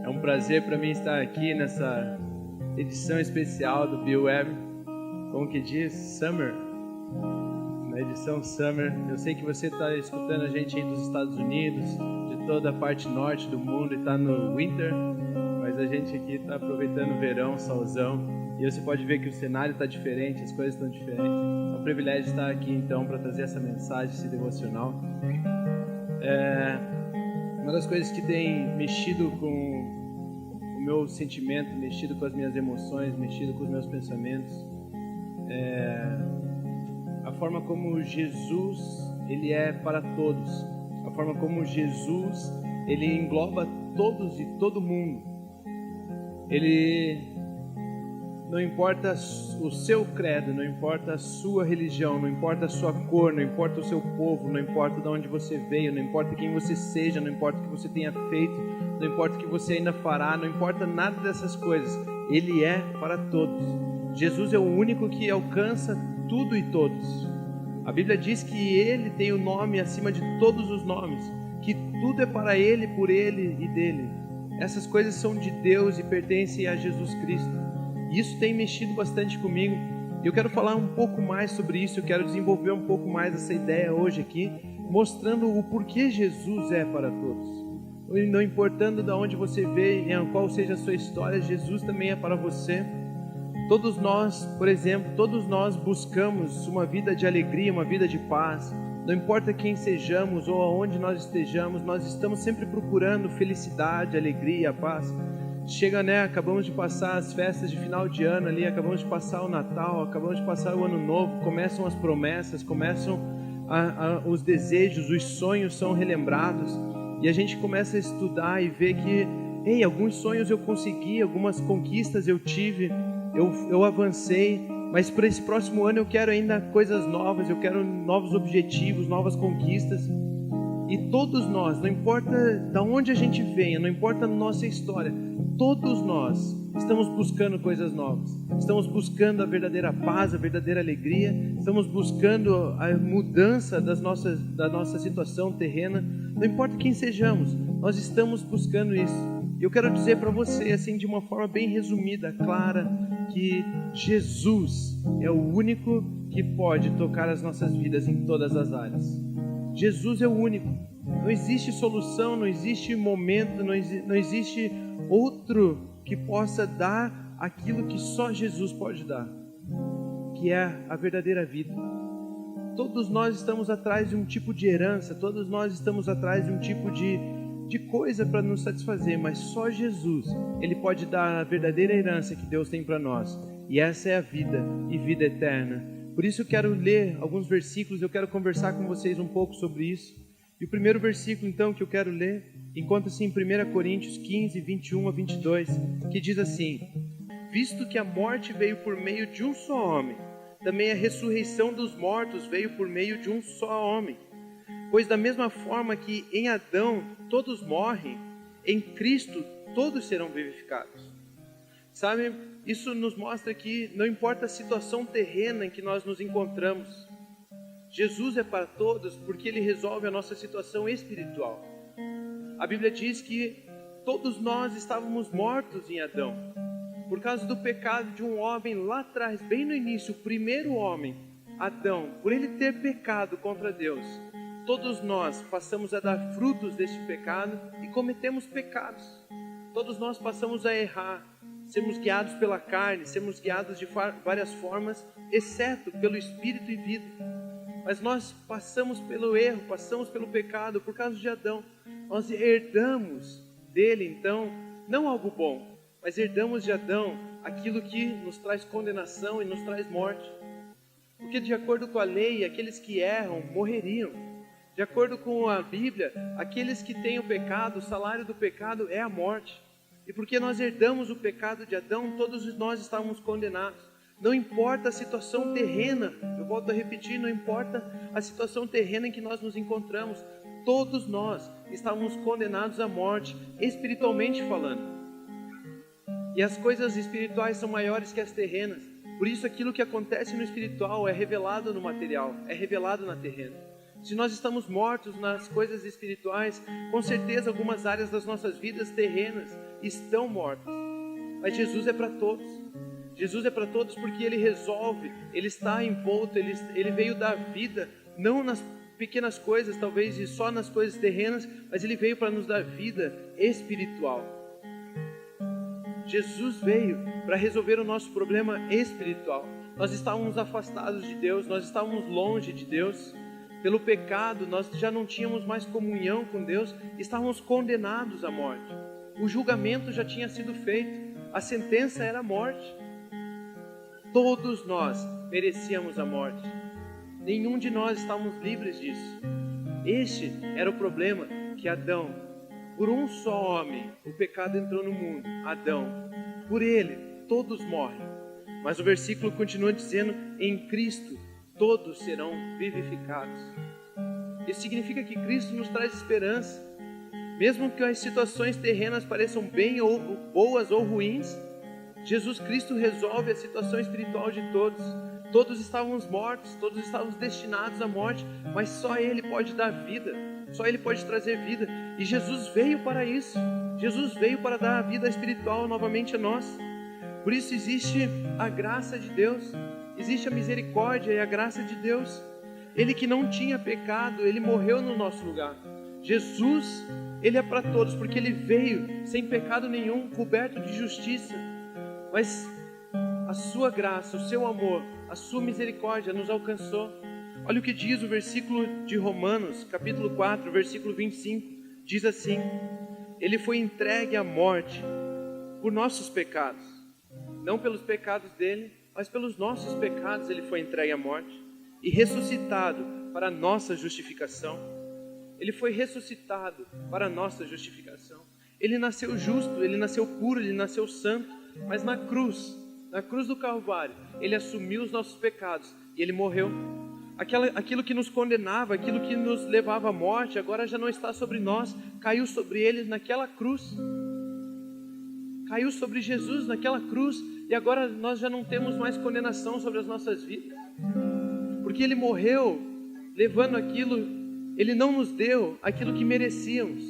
É um prazer para mim estar aqui nessa edição especial do BioWeb, como que diz, Summer, na edição Summer. Eu sei que você está escutando a gente aí dos Estados Unidos, de toda a parte norte do mundo e está no Winter, mas a gente aqui está aproveitando o verão, solzão, e você pode ver que o cenário está diferente, as coisas estão diferentes. É um privilégio estar aqui então para trazer essa mensagem, esse devocional. Uma das coisas que tem mexido com o meu sentimento, mexido com as minhas emoções, mexido com os meus pensamentos, é a forma como Jesus, ele é para todos, a forma como Jesus, ele engloba todos e todo mundo. Ele não importa o seu credo, não importa a sua religião, não importa a sua cor, não importa o seu povo, não importa de onde você veio, não importa quem você seja, não importa o que você tenha feito, não importa o que você ainda fará, não importa nada dessas coisas. Ele é para todos. Jesus é o único que alcança tudo e todos. A Bíblia diz que Ele tem o nome acima de todos os nomes, que tudo é para Ele, por Ele e dele. Essas coisas são de Deus e pertencem a Jesus Cristo. E isso tem mexido bastante comigo. Eu quero falar um pouco mais sobre isso, eu quero desenvolver um pouco mais essa ideia hoje aqui, mostrando o porquê Jesus é para todos. Não importando de onde você veio, qual seja a sua história, Jesus também é para você. Todos nós, por exemplo, todos nós buscamos uma vida de alegria, uma vida de paz. Não importa quem sejamos ou aonde nós estejamos, nós estamos sempre procurando felicidade, alegria, paz. Chega, né? Acabamos de passar as festas de final de ano ali, acabamos de passar o Natal, acabamos de passar o Ano Novo, começam as promessas, começam os desejos, os sonhos são relembrados e a gente começa a estudar e ver que, alguns sonhos eu consegui, algumas conquistas eu tive, eu avancei, mas para esse próximo ano eu quero ainda coisas novas, eu quero novos objetivos, novas conquistas. E todos nós, não importa de onde a gente venha, não importa a nossa história, todos nós estamos buscando coisas novas. Estamos buscando a verdadeira paz, a verdadeira alegria. Estamos buscando a mudança da nossa situação terrena. Não importa quem sejamos, nós estamos buscando isso. Eu quero dizer para você, assim, de uma forma bem resumida, clara, que Jesus é o único que pode tocar as nossas vidas em todas as áreas. Jesus é o único. Não existe solução, não existe momento, não existe outro que possa dar aquilo que só Jesus pode dar, que é a verdadeira vida. Todos nós estamos atrás de um tipo de herança, todos nós estamos atrás de um tipo de coisa para nos satisfazer, mas só Jesus, Ele pode dar a verdadeira herança que Deus tem para nós, e essa é a vida e vida eterna. Por isso eu quero ler alguns versículos, eu quero conversar com vocês um pouco sobre isso. E o primeiro versículo então que eu quero ler, encontra-se em 1 Coríntios 15, 21 a 22, que diz assim: visto que a morte veio por meio de um só homem, também a ressurreição dos mortos veio por meio de um só homem. Pois da mesma forma que em Adão todos morrem, em Cristo todos serão vivificados. Sabe, isso nos mostra que não importa a situação terrena em que nós nos encontramos, Jesus é para todos porque Ele resolve a nossa situação espiritual. A Bíblia diz que todos nós estávamos mortos em Adão, por causa do pecado de um homem lá atrás, bem no início, o primeiro homem, Adão, por ele ter pecado contra Deus. Todos nós passamos a dar frutos deste pecado e cometemos pecados. Todos nós passamos a errar, sermos guiados pela carne, sermos guiados de várias formas, exceto pelo Espírito e vida. Mas nós passamos pelo erro, passamos pelo pecado por causa de Adão. Nós herdamos dele, então, não algo bom, mas herdamos de Adão aquilo que nos traz condenação e nos traz morte. Porque de acordo com a lei, aqueles que erram morreriam. De acordo com a Bíblia, aqueles que têm o pecado, o salário do pecado é a morte. E porque nós herdamos o pecado de Adão, todos nós estávamos condenados. Não importa a situação terrena, eu volto a repetir, não importa a situação terrena em que nós nos encontramos, todos nós estávamos condenados à morte, espiritualmente falando. E as coisas espirituais são maiores que as terrenas. Por isso aquilo que acontece no espiritual é revelado no material, é revelado na terrena. Se nós estamos mortos nas coisas espirituais, com certeza algumas áreas das nossas vidas terrenas estão mortas. Mas Jesus é para todos. Jesus é para todos porque Ele resolve, Ele está envolto, Ele veio dar vida, não nas pequenas coisas, talvez, e só nas coisas terrenas, mas Ele veio para nos dar vida espiritual. Jesus veio para resolver o nosso problema espiritual. Nós estávamos afastados de Deus, nós estávamos longe de Deus. Pelo pecado, nós já não tínhamos mais comunhão com Deus, estávamos condenados à morte. O julgamento já tinha sido feito, a sentença era a morte. Todos nós merecíamos a morte. Nenhum de nós estávamos livres disso. Este era o problema que Adão, por um só homem, o pecado entrou no mundo, Adão. Por ele, todos morrem. Mas o versículo continua dizendo, em Cristo, todos serão vivificados. Isso significa que Cristo nos traz esperança. Mesmo que as situações terrenas pareçam bem ou boas ou ruins, Jesus Cristo resolve a situação espiritual de todos. Todos estávamos mortos, todos estávamos destinados à morte, mas só Ele pode dar vida, só Ele pode trazer vida. E Jesus veio para isso. Jesus veio para dar a vida espiritual novamente a nós. Por isso existe a graça de Deus, existe a misericórdia e a graça de Deus. Ele que não tinha pecado, Ele morreu no nosso lugar. Jesus, Ele é para todos, porque Ele veio sem pecado nenhum, coberto de justiça. Mas a sua graça, o seu amor, a sua misericórdia nos alcançou. Olha o que diz o versículo de Romanos, capítulo 4, versículo 25. Diz assim, Ele foi entregue à morte por nossos pecados. Não pelos pecados dele, mas pelos nossos pecados Ele foi entregue à morte. E ressuscitado para a nossa justificação. Ele foi ressuscitado para a nossa justificação. Ele nasceu justo, Ele nasceu puro, Ele nasceu santo. Mas na cruz do Calvário, Ele assumiu os nossos pecados e Ele morreu. Aquilo que nos condenava, aquilo que nos levava à morte, agora já não está sobre nós, caiu sobre Ele naquela cruz. Caiu sobre Jesus naquela cruz e agora nós já não temos mais condenação sobre as nossas vidas. Porque Ele morreu levando aquilo, Ele não nos deu aquilo que merecíamos.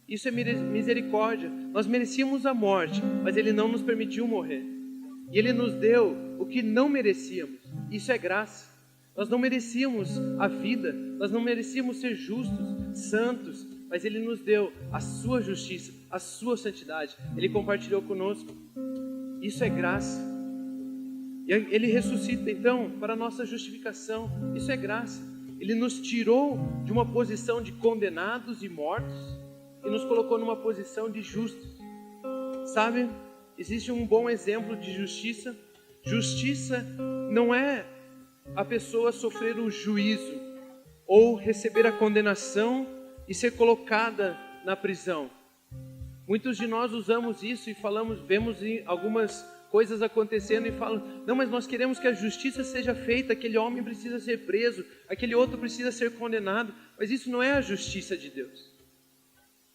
Isso é misericórdia. Nós merecíamos a morte, mas Ele não nos permitiu morrer. E Ele nos deu o que não merecíamos. Isso é graça. Nós não merecíamos a vida, nós não merecíamos ser justos, santos, mas Ele nos deu a sua justiça, a sua santidade. Ele compartilhou conosco. Isso é graça. E Ele ressuscita então para a nossa justificação. Isso é graça. Ele nos tirou de uma posição de condenados e mortos e nos colocou numa posição de justos. Sabe, existe um bom exemplo de justiça. Justiça não é a pessoa sofrer o juízo ou receber a condenação e ser colocada na prisão. Muitos de nós usamos isso e vemos algumas coisas acontecendo e falam, não, mas nós queremos que a justiça seja feita, aquele homem precisa ser preso, aquele outro precisa ser condenado, mas isso não é a justiça de Deus.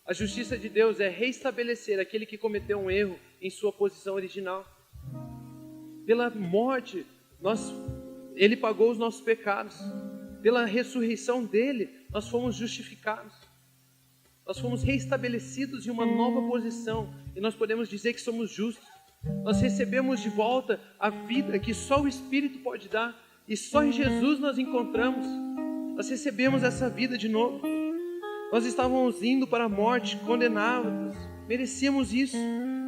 A justiça de Deus é reestabelecer aquele que cometeu um erro em sua posição original. Pela morte, Ele pagou os nossos pecados. Pela ressurreição dele, nós fomos justificados. Nós fomos reestabelecidos em uma nova posição e nós podemos dizer que somos justos. Nós recebemos de volta a vida que só o Espírito pode dar e só em Jesus nós encontramos. Nós recebemos essa vida de novo. Nós estávamos indo para a morte, condenados, merecíamos isso,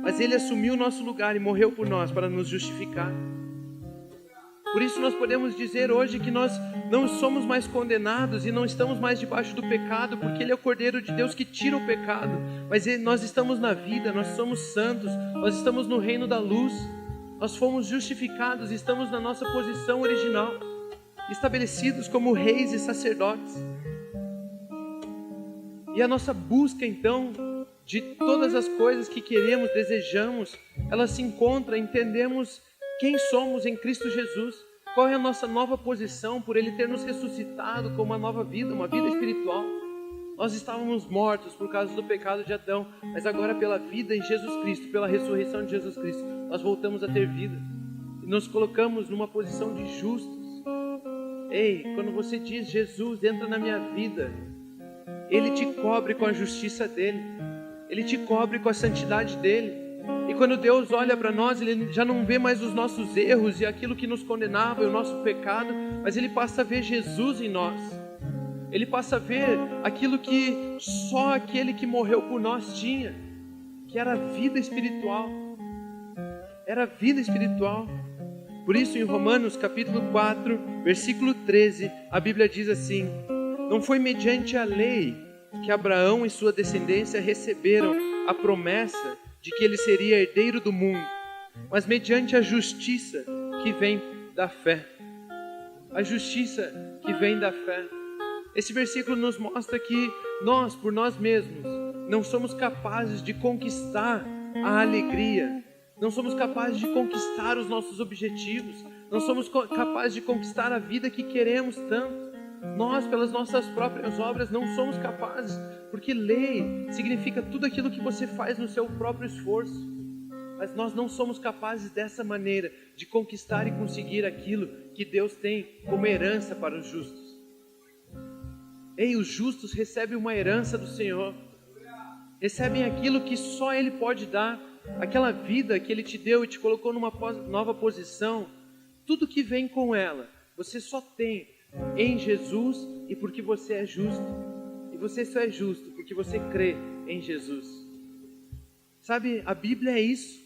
mas Ele assumiu o nosso lugar e morreu por nós para nos justificar. Por isso nós podemos dizer hoje que nós não somos mais condenados e não estamos mais debaixo do pecado, porque Ele é o Cordeiro de Deus que tira o pecado, mas nós estamos na vida, nós somos santos, nós estamos no reino da luz, nós fomos justificados, estamos na nossa posição original, estabelecidos como reis e sacerdotes. E a nossa busca então, de todas as coisas que queremos, desejamos, ela se encontra, entendemos quem somos em Cristo Jesus, qual é a nossa nova posição por Ele ter nos ressuscitado com uma nova vida, uma vida espiritual. Nós estávamos mortos por causa do pecado de Adão, mas agora pela vida em Jesus Cristo, pela ressurreição de Jesus Cristo, nós voltamos a ter vida e nos colocamos numa posição de justos. Ei, quando você diz Jesus entra na minha vida, Ele te cobre com a justiça dEle, Ele te cobre com a santidade dEle. E quando Deus olha para nós, Ele já não vê mais os nossos erros e aquilo que nos condenava, e o nosso pecado, mas Ele passa a ver Jesus em nós. Ele passa a ver aquilo que só aquele que morreu por nós tinha, que era a vida espiritual. Era a vida espiritual. Por isso, em Romanos capítulo 4, versículo 13, a Bíblia diz assim: não foi mediante a lei que Abraão e sua descendência receberam a promessa de que ele seria herdeiro do mundo, mas mediante a justiça que vem da fé. A justiça que vem da fé. Esse versículo nos mostra que nós, por nós mesmos, não somos capazes de conquistar a alegria, não somos capazes de conquistar os nossos objetivos, não somos capazes de conquistar a vida que queremos tanto. Nós, pelas nossas próprias obras, não somos capazes, porque lei significa tudo aquilo que você faz no seu próprio esforço. Mas nós não somos capazes dessa maneira de conquistar e conseguir aquilo que Deus tem como herança para os justos. Ei, os justos recebem uma herança do Senhor, recebem aquilo que só Ele pode dar, aquela vida que Ele te deu e te colocou numa nova posição. Tudo que vem com ela, você só tem em Jesus e porque você é justo. E você só é justo porque você crê em Jesus. Sabe, a Bíblia é isso.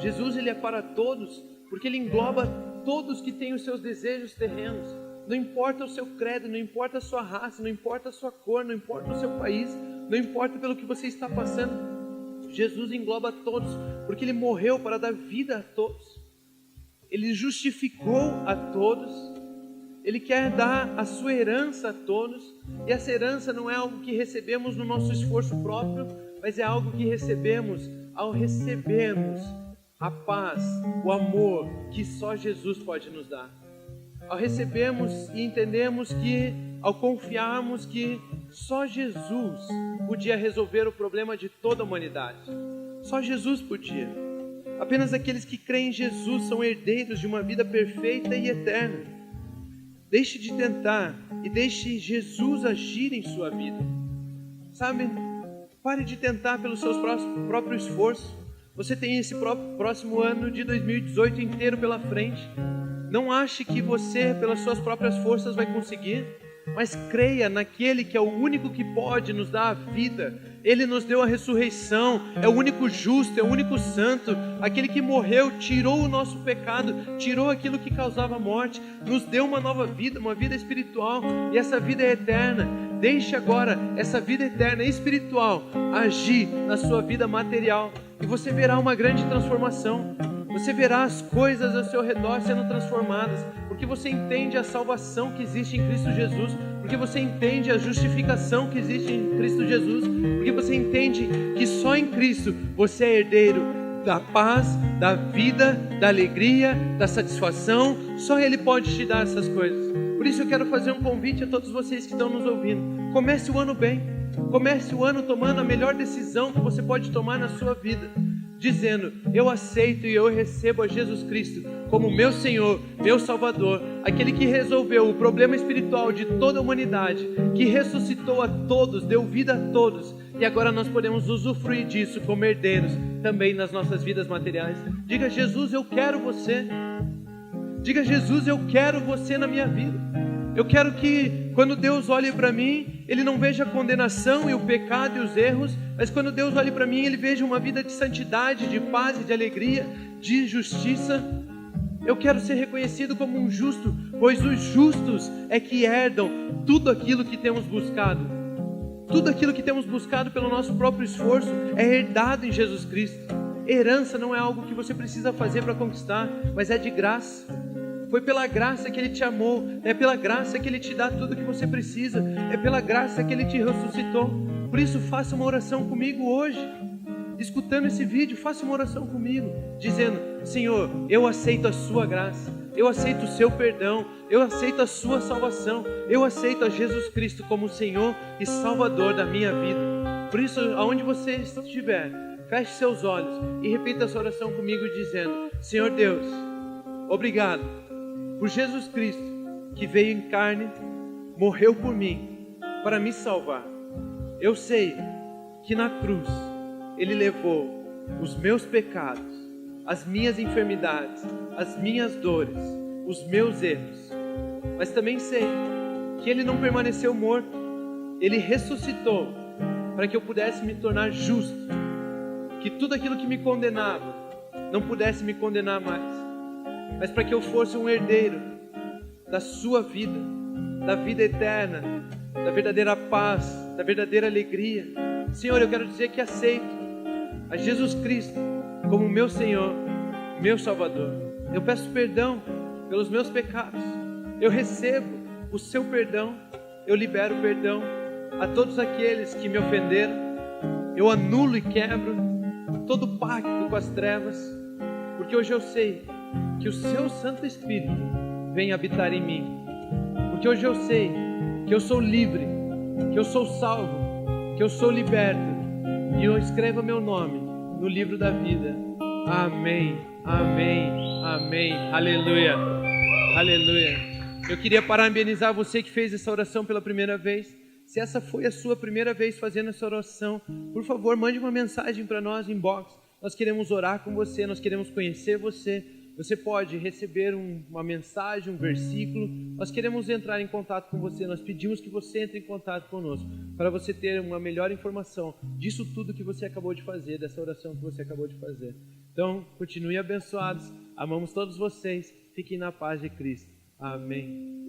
Jesus, Ele é para todos, porque Ele engloba todos que têm os seus desejos terrenos. Não importa o seu credo, não importa a sua raça, não importa a sua cor, não importa o seu país, não importa pelo que você está passando. Jesus engloba todos, porque Ele morreu para dar vida a todos. Ele justificou a todos. Ele quer dar a sua herança a todos. E essa herança não é algo que recebemos no nosso esforço próprio, mas é algo que recebemos ao recebermos a paz, o amor que só Jesus pode nos dar. Ao recebermos e entendemos que, ao confiarmos que só Jesus podia resolver o problema de toda a humanidade. Só Jesus podia. Apenas aqueles que creem em Jesus são herdeiros de uma vida perfeita e eterna. Deixe de tentar e deixe Jesus agir em sua vida. Sabe, pare de tentar pelo seu próprio esforço. Você tem esse próximo ano de 2018 inteiro pela frente. Não ache que você, pelas suas próprias forças, vai conseguir, mas creia naquele que é o único que pode nos dar a vida. Ele nos deu a ressurreição, é o único justo, é o único santo, aquele que morreu, tirou o nosso pecado, tirou aquilo que causava morte, nos deu uma nova vida, uma vida espiritual, e essa vida é eterna. Deixe agora essa vida eterna e espiritual agir na sua vida material, e você verá uma grande transformação. Você verá as coisas ao seu redor sendo transformadas, porque você entende a salvação que existe em Cristo Jesus, porque você entende a justificação que existe em Cristo Jesus, porque você entende que só em Cristo você é herdeiro da paz, da vida, da alegria, da satisfação. Só Ele pode te dar essas coisas. Por isso eu quero fazer um convite a todos vocês que estão nos ouvindo. Comece o ano bem, comece o ano tomando a melhor decisão que você pode tomar na sua vida, dizendo: eu aceito e eu recebo a Jesus Cristo como meu Senhor, meu Salvador, aquele que resolveu o problema espiritual de toda a humanidade, que ressuscitou a todos, deu vida a todos, e agora nós podemos usufruir disso como herdeiros também nas nossas vidas materiais. Diga: Jesus, eu quero você. Diga: Jesus, eu quero você na minha vida. Eu quero que quando Deus olhe para mim, Ele não veja a condenação e o pecado e os erros, mas quando Deus olhe para mim, Ele veja uma vida de santidade, de paz e de alegria, de justiça. Eu quero ser reconhecido como um justo, pois os justos é que herdam tudo aquilo que temos buscado. Tudo aquilo que temos buscado pelo nosso próprio esforço é herdado em Jesus Cristo. Herança não é algo que você precisa fazer para conquistar, mas é de graça. Foi pela graça que Ele te amou, é pela graça que Ele te dá tudo que você precisa, é pela graça que Ele te ressuscitou. Por isso, faça uma oração comigo hoje, escutando esse vídeo. Faça uma oração comigo, dizendo: Senhor, eu aceito a sua graça, eu aceito o seu perdão, eu aceito a sua salvação, eu aceito a Jesus Cristo como Senhor e Salvador da minha vida. Por isso, aonde você estiver, feche seus olhos e repita essa oração comigo dizendo: Senhor Deus, obrigado por Jesus Cristo que veio em carne, morreu por mim, para me salvar. Eu sei que na cruz Ele levou os meus pecados, as minhas enfermidades, as minhas dores, os meus erros. Mas também sei que Ele não permaneceu morto, Ele ressuscitou para que eu pudesse me tornar justo, que tudo aquilo que me condenava não pudesse me condenar mais, mas para que eu fosse um herdeiro da sua vida, da vida eterna, da verdadeira paz, da verdadeira alegria. Senhor, eu quero dizer que aceito a Jesus Cristo como meu Senhor, meu Salvador. Eu peço perdão pelos meus pecados, eu recebo o seu perdão, eu libero perdão a todos aqueles que me ofenderam, eu anulo e quebro todo pacto com as trevas, porque hoje eu sei que o seu Santo Espírito vem habitar em mim, porque hoje eu sei que eu sou livre, que eu sou salvo, que eu sou liberto, e eu escrevo meu nome no livro da vida. Amém, amém, amém, aleluia, aleluia. Eu queria parabenizar você que fez essa oração pela primeira vez. Se essa foi a sua primeira vez fazendo essa oração, por favor, mande uma mensagem para nós, inbox. Nós queremos orar com você, nós queremos conhecer você. Você pode receber uma mensagem, um versículo. Nós queremos entrar em contato com você. Nós pedimos que você entre em contato conosco, para você ter uma melhor informação disso tudo que você acabou de fazer, dessa oração que você acabou de fazer. Então, continue abençoados. Amamos todos vocês. Fiquem na paz de Cristo. Amém.